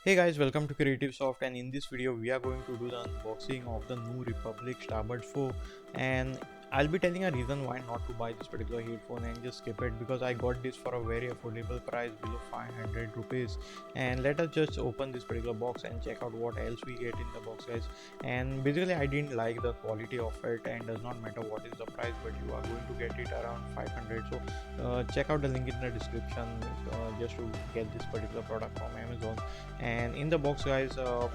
Hey guys, welcome to Creative Soft, and in this video we are going to do the unboxing of the Nu Republic Starbuds 4, and I'll be telling a reason why not to buy this particular headphone and just skip it, because I got this for a very affordable price below 500 rupees. And let us just open this particular box and check out what else we get in the box, guys. And basically I didn't like the quality of it, and does not matter what is the price, but you are going to get it around 500. So check out the link in the description just to get this particular product from Amazon. And in the box, guys, the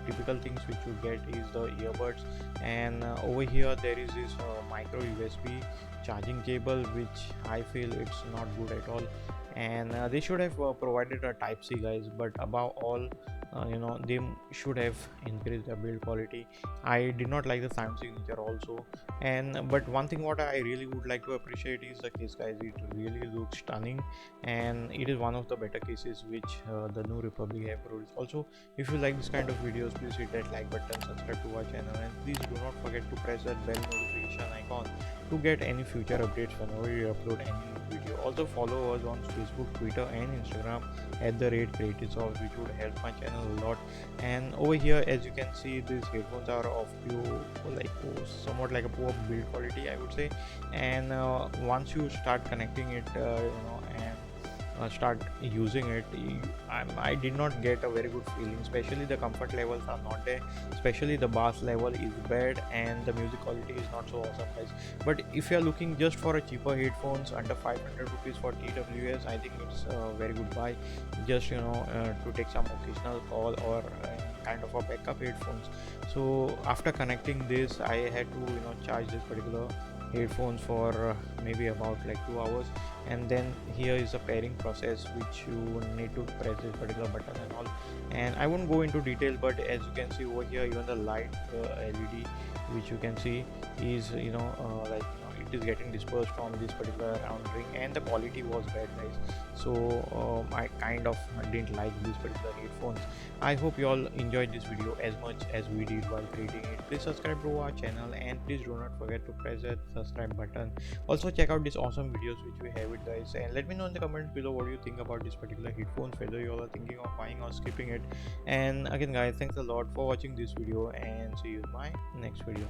typical things which you get is the earbuds, and over here there is this micro USB charging cable, which I feel it's not good at all. And they should have provided a type C, guys, but above all, they should have increased the build quality. I did not like the sound signature also. And but one thing what I really would like to appreciate is the case, guys. It really looks stunning, and it is one of the better cases which the Nu Republic have produced. Also, if you like this kind of videos, please hit that like button, subscribe to our channel, and please do not forget to press that bell notification icon to get any future updates whenever we upload any new video. Also follow us on Facebook, Twitter and Instagram at the rate Creative Soft, which would help my channel a lot. And over here, as you can see, these headphones are of somewhat like a poor build quality, I would say. And once you start connecting it, and start using it, I did not get a very good feeling. Especially the comfort levels are not there, especially the bass level is bad, and the music quality is not so awesome, guys. But if you are looking just for a cheaper headphones under 500 rupees for TWS, I think it's a very good buy, just to take some occasional call or kind of a backup headphones. So after connecting this, I had to charge this particular headphones for maybe about like 2 hours. And then here is the pairing process, which you need to press this particular button and all. And I won't go into detail, but as you can see over here, even the light LED which you can see is it is getting dispersed from this particular round ring, and the quality was bad, guys. So I kind of didn't like this particular headphones. I hope you all enjoyed this video as much as we did while creating it. Please subscribe to our channel, and please do not forget to press that subscribe button. Also check out these awesome videos which we have it, guys, and let me know in the comments below what you think about this particular headphones, whether you all are thinking of buying or skipping it. And again, guys, thanks a lot for watching this video, and see you in my next video.